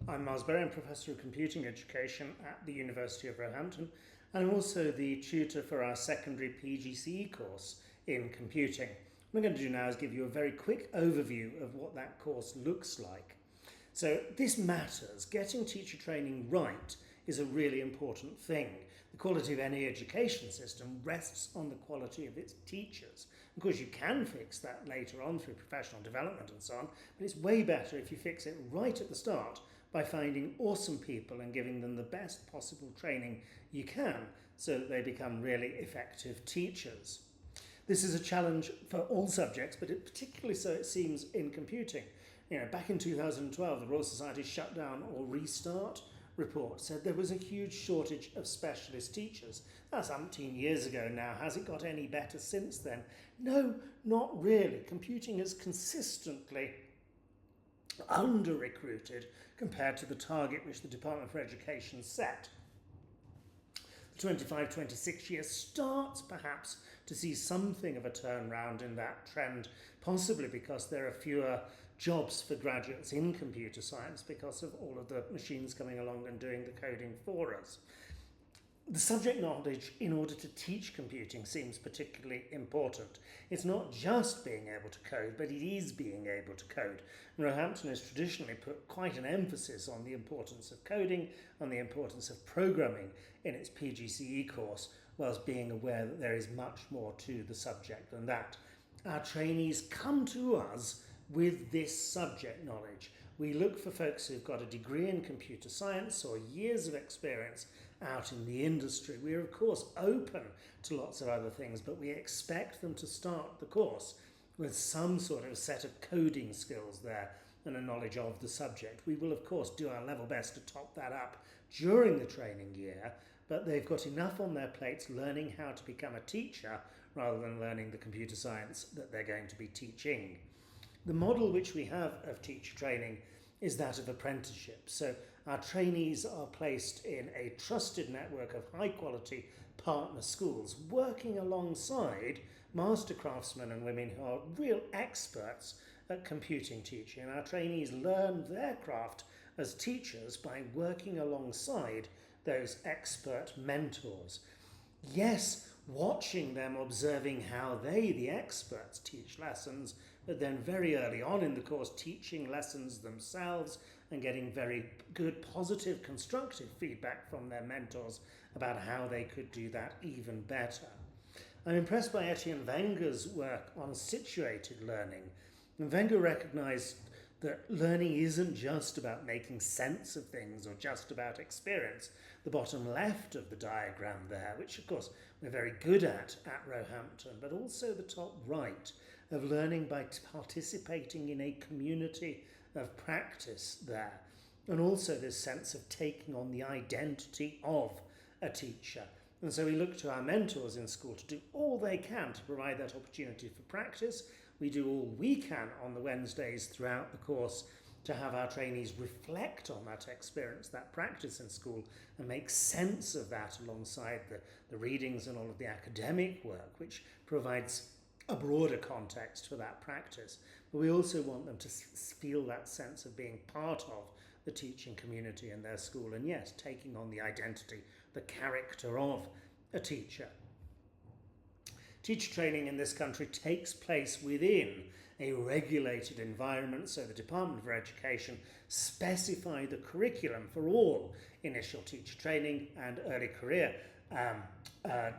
I'm Miles Berry, I'm Professor of Computing Education at the University of Roehampton, and I'm also the tutor for our secondary PGCE course in computing. What I'm going to do now is give you a very quick overview of what that course looks like. So this matters. Getting teacher training right is a really important thing. The quality of any education system rests on the quality of its teachers. Of course, you can fix that later on through professional development and so on, but it's way better if you fix it right at the start by finding awesome people and giving them the best possible training you can so that they become really effective teachers. This is a challenge for all subjects, but particularly so it seems in computing. Back in 2012, the Royal Society's shutdown or restart report said there was a huge shortage of specialist teachers. That's umpteen years ago now. Has it got any better since then? No, not really. Computing has consistently under-recruited compared to the target which the Department for Education set. The 25-26 year starts perhaps to see something of a turnaround in that trend, possibly because there are fewer jobs for graduates in computer science because of all of the machines coming along and doing the coding for us. The subject knowledge in order to teach computing seems particularly important. It's not just being able to code, but it is being able to code. And Roehampton has traditionally put quite an emphasis on the importance of coding and the importance of programming in its PGCE course, whilst being aware that there is much more to the subject than that. Our trainees come to us with this subject knowledge. We look for folks who've got a degree in computer science or years of experience out in the industry. We are, of course, open to lots of other things, but we expect them to start the course with some sort of set of coding skills there and a knowledge of the subject. We will, of course, do our level best to top that up during the training year, but they've got enough on their plates learning how to become a teacher rather than learning the computer science that they're going to be teaching. The model which we have of teacher training is that of apprenticeship. So our trainees are placed in a trusted network of high quality partner schools working alongside master craftsmen and women who are real experts at computing teaching. And our trainees learn their craft as teachers by working alongside those expert mentors. Yes, watching them, observing how they, the experts, teach lessons, but then very early on in the course teaching lessons themselves and getting very good, positive, constructive feedback from their mentors about how they could do that even better. I'm impressed by Etienne Wenger's work on situated learning. And Wenger recognised that learning isn't just about making sense of things or just about experience. The bottom left of the diagram there, which of course we're very good at Roehampton, but also the top right of learning by participating in a community of practice there. And also this sense of taking on the identity of a teacher. And so we look to our mentors in school to do all they can to provide that opportunity for practice. We do all we can on the Wednesdays throughout the course to have our trainees reflect on that experience, that practice in school, and make sense of that alongside the readings and all of the academic work, which provides a broader context for that practice. But we also want them to feel that sense of being part of the teaching community in their school, and yes, taking on the identity, the character of a teacher. Teacher training in this country takes place within a regulated environment, so the Department for Education specify the curriculum for all initial teacher training and early career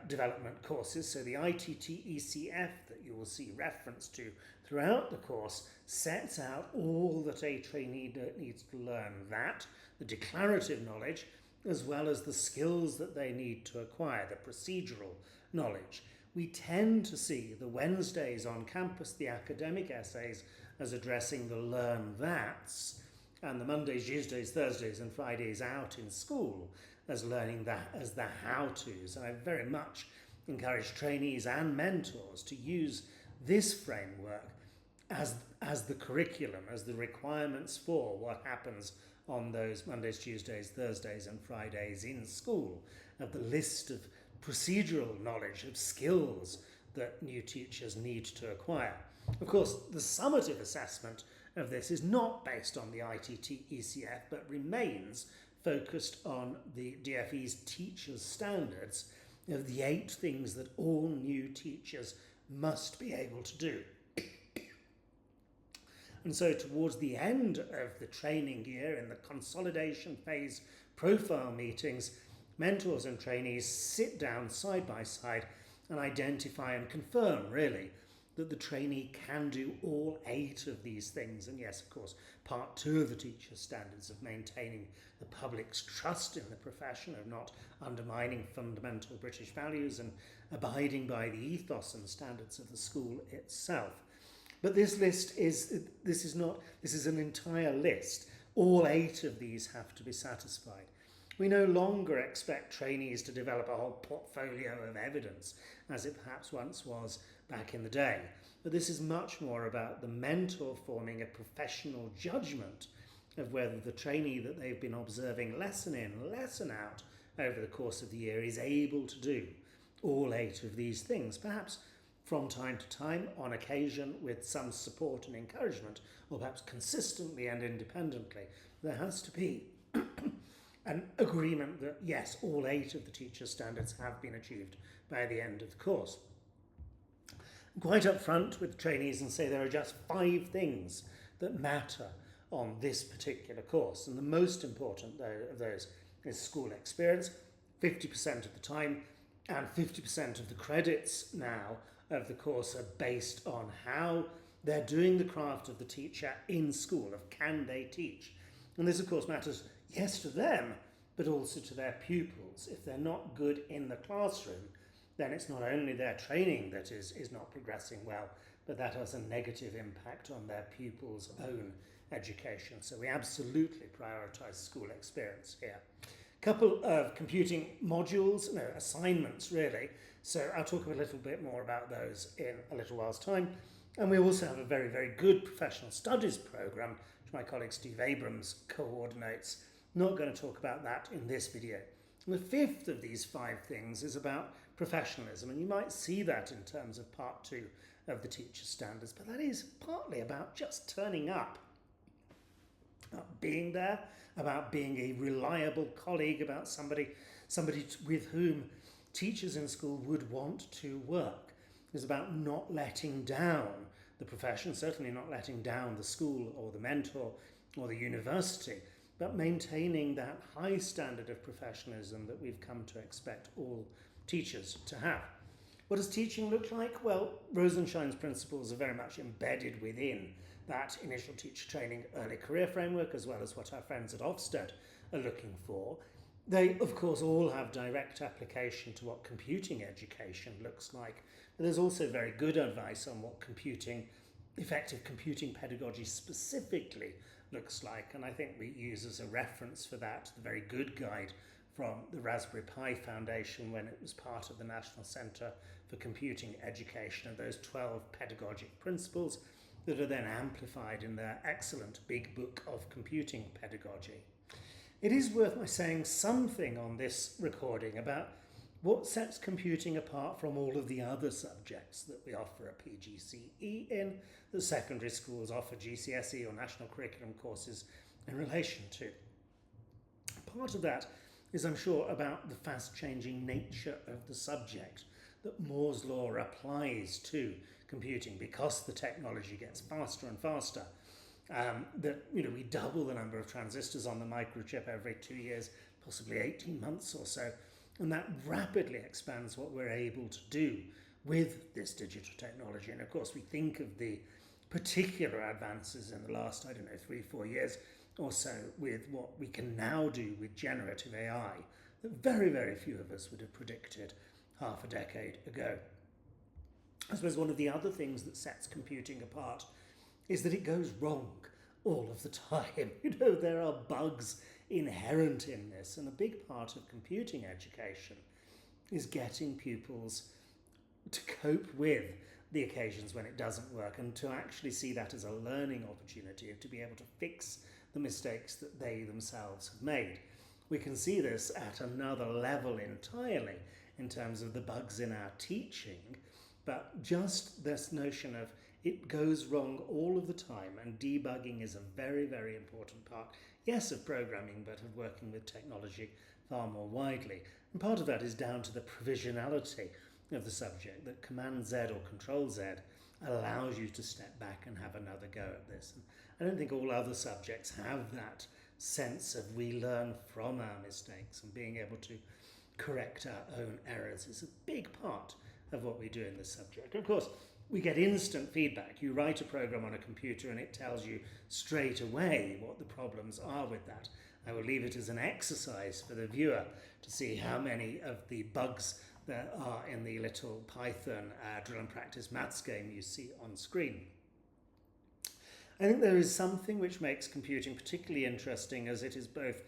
development courses. So the ITT-ECF that you will see reference to throughout the course sets out all that a trainee needs to learn, that, the declarative knowledge, as well as the skills that they need to acquire, the procedural knowledge. We tend to see the Wednesdays on campus, the academic essays, as addressing the learn that's, and the Mondays, Tuesdays, Thursdays and Fridays out in school as learning that as the how-tos. And I very much encourage trainees and mentors to use this framework as the curriculum, as the requirements for what happens on those Mondays, Tuesdays, Thursdays and Fridays in school, of the list of procedural knowledge, of skills that new teachers need to acquire. Of course, the summative assessment of this is not based on the ITT ECF, but remains focused on the DFE's teachers' standards of the 8 things that all new teachers must be able to do. And so towards the end of the training year, in the consolidation phase profile meetings, mentors and trainees sit down side by side and identify and confirm, really, that the trainee can do all 8 of these things. And yes, of course, part 2 of the teacher's standards of maintaining the public's trust in the profession, of not undermining fundamental British values and abiding by the ethos and standards of the school itself. But this list is an entire list. All 8 of these have to be satisfied. We no longer expect trainees to develop a whole portfolio of evidence, as it perhaps once was back in the day. But this is much more about the mentor forming a professional judgment of whether the trainee that they've been observing lesson in, lesson out over the course of the year is able to do all 8 of these things, perhaps from time to time, on occasion, with some support and encouragement, or perhaps consistently and independently. There has to be an agreement that, yes, all 8 of the teacher standards have been achieved by the end of the course. Quite up front with trainees and say there are just 5 things that matter on this particular course, and the most important of those is school experience. 50% of the time and 50% of the credits now of the course are based on how they're doing the craft of the teacher in school, of can they teach. And this of course matters, yes, to them, but also to their pupils. If they're not good in the classroom, then it's not only their training that is not progressing well, but that has a negative impact on their pupils' own education. So we absolutely prioritise school experience here. Couple of computing modules, assignments really. So I'll talk a little bit more about those in a little while's time. And we also have a very, very good professional studies programme, which my colleague Steve Abrams coordinates. Not going to talk about that in this video. And the 5th of these 5 things is about professionalism, and you might see that in terms of part 2 of the teacher standards, but that is partly about just turning up, about being there, about being a reliable colleague, about somebody with whom teachers in school would want to work. It's about not letting down the profession, certainly not letting down the school or the mentor or the university, but maintaining that high standard of professionalism that we've come to expect all teachers to have. What does teaching look like? Well, Rosenshine's principles are very much embedded within that initial teacher training early career framework, as well as what our friends at Ofsted are looking for. They, of course, all have direct application to what computing education looks like, but there's also very good advice on what effective computing pedagogy specifically looks like, and I think we use as a reference for that the very good guide from the Raspberry Pi Foundation when it was part of the National Centre for Computing Education, and those 12 pedagogic principles that are then amplified in their excellent big book of computing pedagogy. It is worth my saying something on this recording about what sets computing apart from all of the other subjects that we offer at PGCE in, that secondary schools offer GCSE or national curriculum courses in relation to. Part of that is, I'm sure, about the fast-changing nature of the subject, that Moore's law applies to computing because the technology gets faster and faster. That we double the number of transistors on the microchip every 2 years, possibly 18 months or so, and that rapidly expands what we're able to do with this digital technology. And of course we think of the particular advances in the last, 3-4 years or so with what we can now do with generative AI that very, very few of us would have predicted half a decade ago. I suppose one of the other things that sets computing apart is that it goes wrong all of the time. There are bugs inherent in this, and a big part of computing education is getting pupils to cope with the occasions when it doesn't work and to actually see that as a learning opportunity, to be able to fix the mistakes that they themselves have made. We can see this at another level entirely in terms of the bugs in our teaching, but just this notion of It goes wrong all of the time, and debugging is a very, very important part, yes, of programming, but of working with technology far more widely. And part of that is down to the provisionality of the subject, that Command Z or Control Z allows you to step back and have another go at this. And I don't think all other subjects have that sense of we learn from our mistakes, and being able to correct our own errors is a big part of what we do in this subject. Of course, we get instant feedback. You write a program on a computer and it tells you straight away what the problems are with that. I will leave it as an exercise for the viewer to see how many of the bugs there are in the little Python drill and practice maths game you see on screen. I think there is something which makes computing particularly interesting, as it is both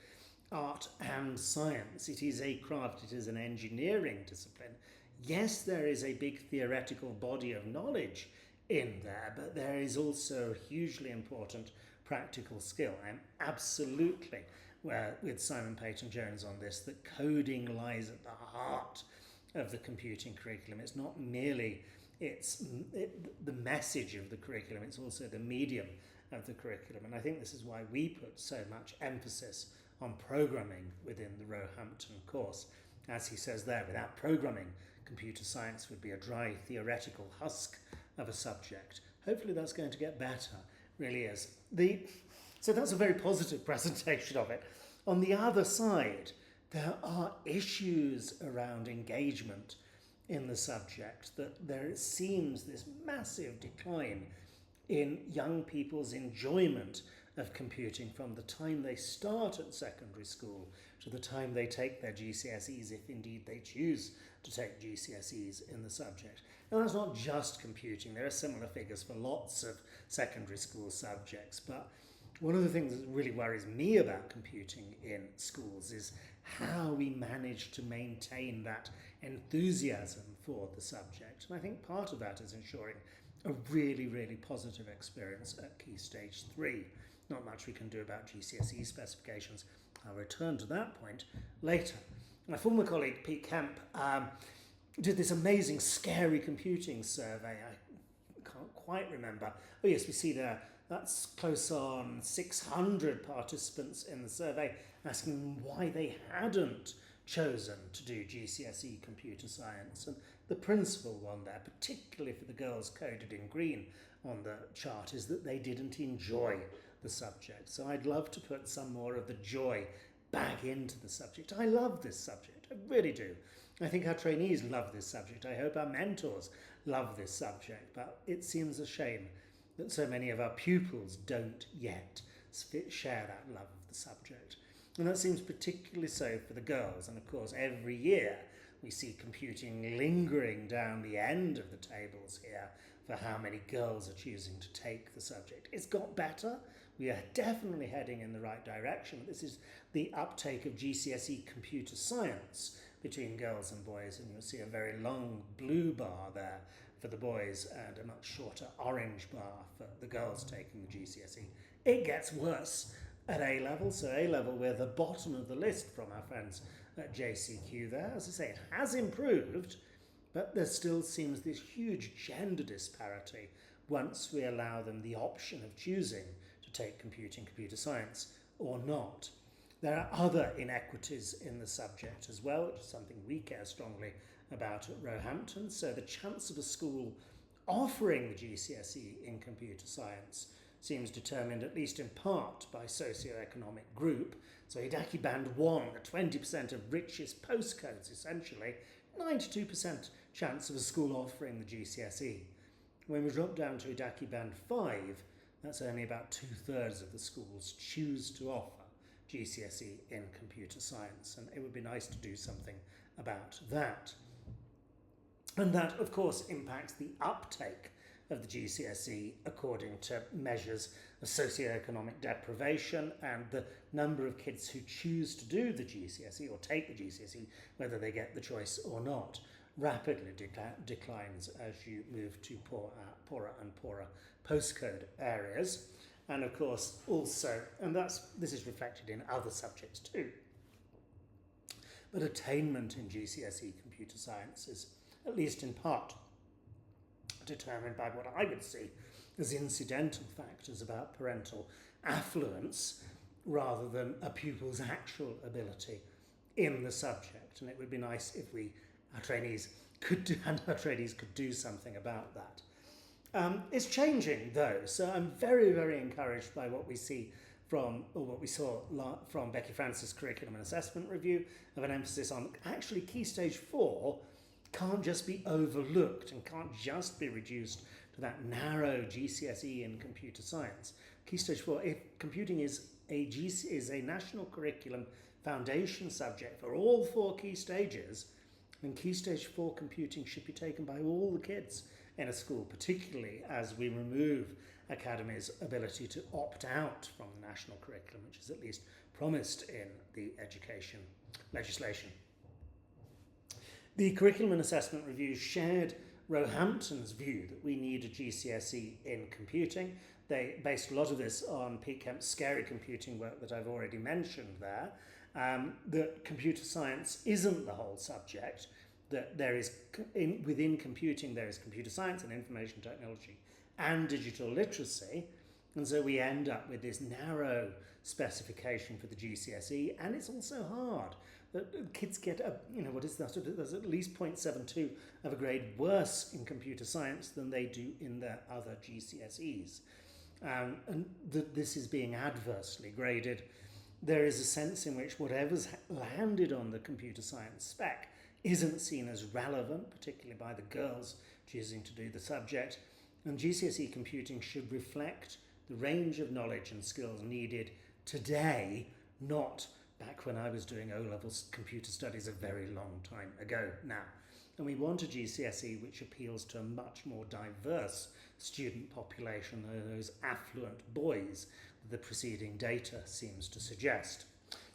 art and science. It is a craft, it is an engineering discipline. Yes, there is a big theoretical body of knowledge in there, but there is also a hugely important practical skill. I'm absolutely with Simon Peyton-Jones on this, that coding lies at the heart of the computing curriculum. It's not merely the message of the curriculum, it's also the medium of the curriculum. And I think this is why we put so much emphasis on programming within the Roehampton course. As he says there, without programming, computer science would be a dry theoretical husk of a subject. Hopefully that's going to get better, really is. So that's a very positive presentation of it. On the other side, there are issues around engagement in the subject, that there seems this massive decline in young people's enjoyment of computing from the time they start at secondary school to the time they take their GCSEs, if indeed they choose to take GCSEs in the subject. Now, that's not just computing. There are similar figures for lots of secondary school subjects, but one of the things that really worries me about computing in schools is how we manage to maintain that enthusiasm for the subject. And I think part of that is ensuring a really, really positive experience at Key Stage 3. Not much we can do about GCSE specifications. I'll return to that point later. My former colleague, Pete Kemp, did this amazing scary computing survey. I can't quite remember. Oh yes, we see there, that's close on 600 participants in the survey asking why they hadn't chosen to do GCSE computer science. And the principal one there, particularly for the girls coded in green on the chart, is that they didn't enjoy the subject. So I'd love to put some more of the joy back into the subject. I love this subject, I really do. I think our trainees love this subject. I hope our mentors love this subject, but it seems a shame that so many of our pupils don't yet share that love of the subject. And that seems particularly so for the girls. And of course, every year we see computing lingering down the end of the tables here for how many girls are choosing to take the subject. It's got better. We are definitely heading in the right direction. This is the uptake of GCSE computer science between girls and boys, and you'll see a very long blue bar there for the boys and a much shorter orange bar for the girls taking the GCSE. It gets worse at A-level, so A-level we're the bottom of the list from our friends at JCQ there. As I say, it has improved, but there still seems this huge gender disparity once we allow them the option of choosing to take computer science or not. There are other inequities in the subject as well, which is something we care strongly about at Roehampton. So the chance of a school offering the GCSE in computer science seems determined at least in part by socioeconomic group. So Hidaki Band 1, the 20% of richest postcodes essentially, 92% chance of a school offering the GCSE. When we drop down to Hidaki Band 5, that's only about 2/3 of the schools choose to offer GCSE in computer science, and it would be nice to do something about that. And that, of course, impacts the uptake of the GCSE according to measures of socioeconomic deprivation, and the number of kids who choose to do the GCSE or take the GCSE, whether they get the choice or not, rapidly declines as you move to poorer and poorer postcode areas. And of course also, and this is reflected in other subjects too, but attainment in GCSE computer science is, at least in part, determined by what I would see as incidental factors about parental affluence rather than a pupil's actual ability in the subject. And it would be nice if our trainees could do something about that. It's changing though, so I'm very, very encouraged by what we saw from Becky Francis' Curriculum and Assessment Review, of an emphasis on actually Key Stage 4 can't just be overlooked and can't just be reduced to that narrow GCSE in computer science. Key Stage 4, if computing is a national curriculum foundation subject for all 4 key stages, then Key Stage 4 computing should be taken by all the kids in a school, particularly as we remove academies' ability to opt out from the national curriculum, which is at least promised in the education legislation. The Curriculum and Assessment Review shared Roehampton's view that we need a GCSE in computing. They based a lot of this on Pete Kemp's scary computing work that I've already mentioned there, that computer science isn't the whole subject, that there is, within computing, there is computer science and information technology and digital literacy, and so we end up with this narrow specification for the GCSE, and it's also hard. That kids get there's at least 0.72 of a grade worse in computer science than they do in their other GCSEs. And this is being adversely graded. There is a sense in which whatever's landed on the computer science spec isn't seen as relevant, particularly by the girls choosing to do the subject, and GCSE computing should reflect the range of knowledge and skills needed today, not back when I was doing O-level computer studies a very long time ago now. And we want a GCSE which appeals to a much more diverse student population than those affluent boys that the preceding data seems to suggest.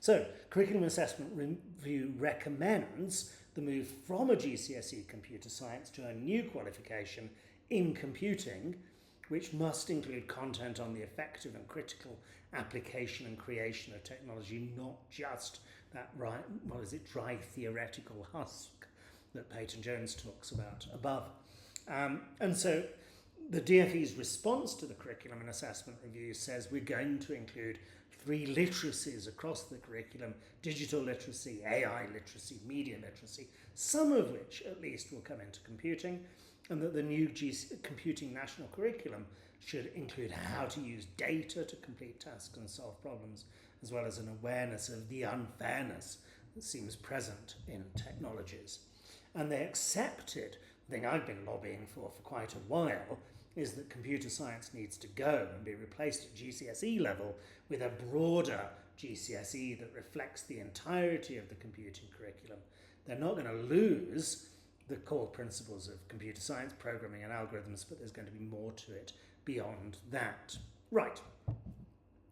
So, Curriculum Assessment Review recommends the move from a GCSE computer science to a new qualification in computing, which must include content on the effective and critical application and creation of technology, not just that dry theoretical husk that Peyton Jones talks about above. And so the DFE's response to the Curriculum and Assessment Review says we're going to include 3 literacies across the curriculum: digital literacy, AI literacy, media literacy, some of which at least will come into computing, and that the new computing national curriculum should include how to use data to complete tasks and solve problems, as well as an awareness of the unfairness that seems present in technologies. And they accepted, the thing I've been lobbying for quite a while, is that computer science needs to go and be replaced at GCSE level with a broader GCSE that reflects the entirety of the computing curriculum. They're not going to lose the core principles of computer science, programming and algorithms, but there's going to be more to it beyond that. Right.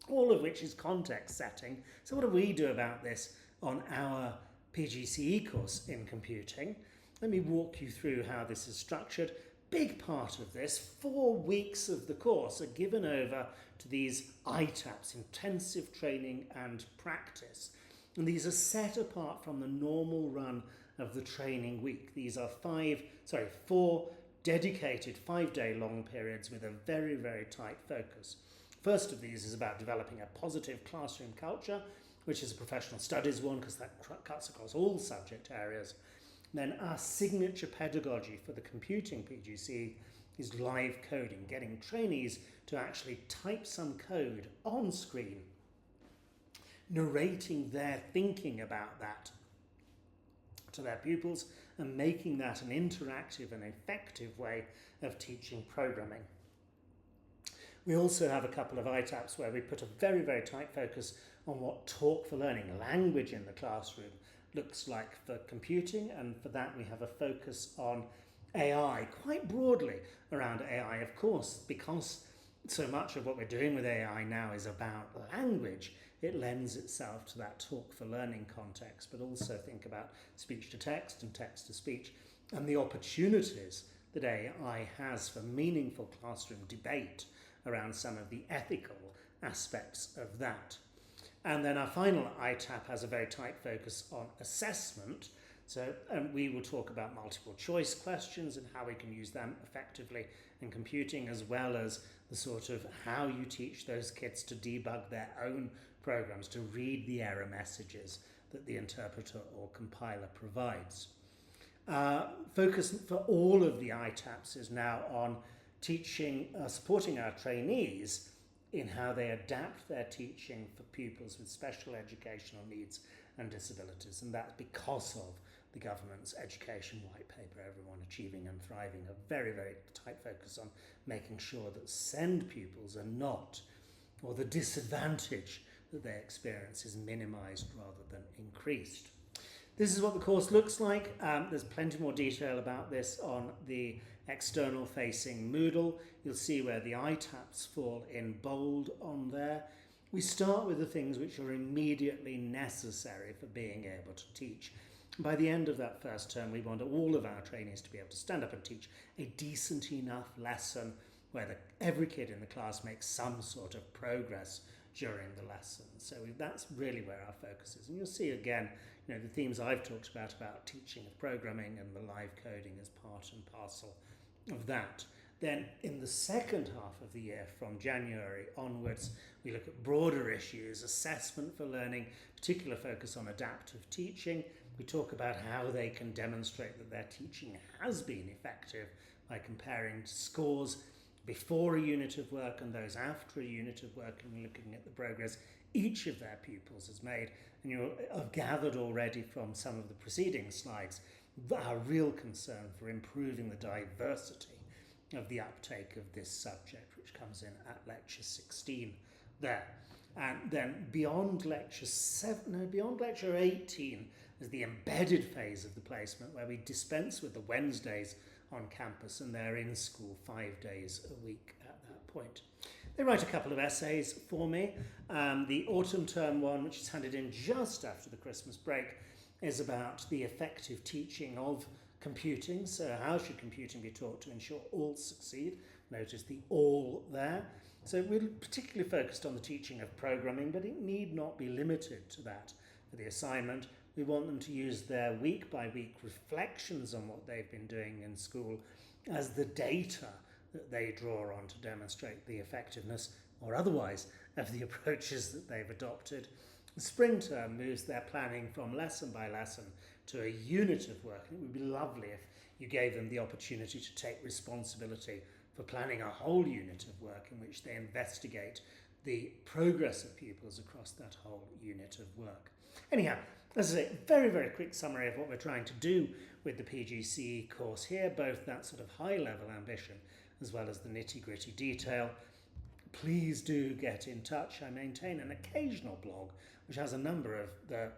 All of which is context setting. So what do we do about this on our PGCE course in computing? Let me walk you through how this is structured. Big part of this, 4 weeks of the course are given over to these ITAPs, intensive training and practice. And these are set apart from the normal run of the training week. These are 4 dedicated 5-day long periods with a very, very tight focus. First of these is about developing a positive classroom culture, which is a professional studies one because that cuts across all subject areas. Then our signature pedagogy for the computing PGCE is live coding, getting trainees to actually type some code on screen, narrating their thinking about that to their pupils and making that an interactive and effective way of teaching programming. We also have a couple of ITAPs where we put a very, very tight focus on what talk for learning, language in the classroom, looks like for computing, and for that we have a focus on AI, quite broadly around AI, of course, because so much of what we're doing with AI now is about language. It lends itself to that talk for learning context, but also think about speech to text and text to speech and the opportunities that AI has for meaningful classroom debate around some of the ethical aspects of that. And then our final ITAP has a very tight focus on assessment. So we will talk about multiple choice questions and how we can use them effectively in computing, as well as the sort of how you teach those kids to debug their own programs, to read the error messages that the interpreter or compiler provides. Focus for all of the ITAPs is now on teaching, supporting our trainees in how they adapt their teaching for pupils with special educational needs and disabilities, and that's because of the government's education white paper, Everyone Achieving and Thriving, a very, very tight focus on making sure that SEND pupils are not, or the disadvantage that they experience is minimised rather than increased. This is what the course looks like. There's plenty more detail about this on the external facing Moodle. You'll see where the ITAPs fall in bold on there. We start with the things which are immediately necessary for being able to teach. By the end of that first term, we want all of our trainees to be able to stand up and teach a decent enough lesson where every kid in the class makes some sort of progress during the lesson. So that's really where our focus is. And you'll see again, the themes I've talked about teaching of programming and the live coding as part and parcel of that. Then in the second half of the year, from January onwards, we look at broader issues, assessment for learning, particular focus on adaptive teaching. We talk about how they can demonstrate that their teaching has been effective by comparing scores before a unit of work and those after a unit of work, and looking at the progress each of their pupils has made. And you'll have gathered already from some of the preceding slides our real concern for improving the diversity of the uptake of this subject, which comes in at lecture 16 there. And then beyond lecture 18 is the embedded phase of the placement, where we dispense with the Wednesdays on campus and they're in school 5 days a week at that point. They write a couple of essays for me. The autumn term one, which is handed in just after the Christmas break, is about the effective teaching of computing. So how should computing be taught to ensure all succeed? Notice the all there. So we're particularly focused on the teaching of programming, but it need not be limited to that for the assignment. We want them to use their week-by-week reflections on what they've been doing in school as the data that they draw on to demonstrate the effectiveness or otherwise of the approaches that they've adopted. The spring term moves their planning from lesson by lesson to a unit of work. And it would be lovely if you gave them the opportunity to take responsibility for planning a whole unit of work in which they investigate the progress of pupils across that whole unit of work. Anyhow, as I say, very, very quick summary of what we're trying to do with the PGCE course here, both that sort of high-level ambition as well as the nitty-gritty detail. Please do get in touch. I maintain an occasional blog which has a number of the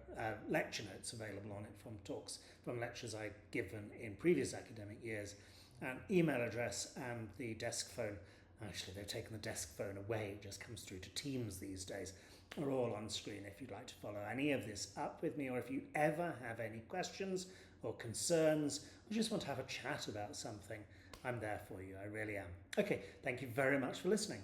lecture notes available on it from talks, from lectures I've given in previous academic years. An email address and the desk phone, actually they've taken the desk phone away, it just comes through to Teams these days, are all on screen if you'd like to follow any of this up with me, or if you ever have any questions or concerns, or just want to have a chat about something, I'm there for you, I really am. Okay, thank you very much for listening.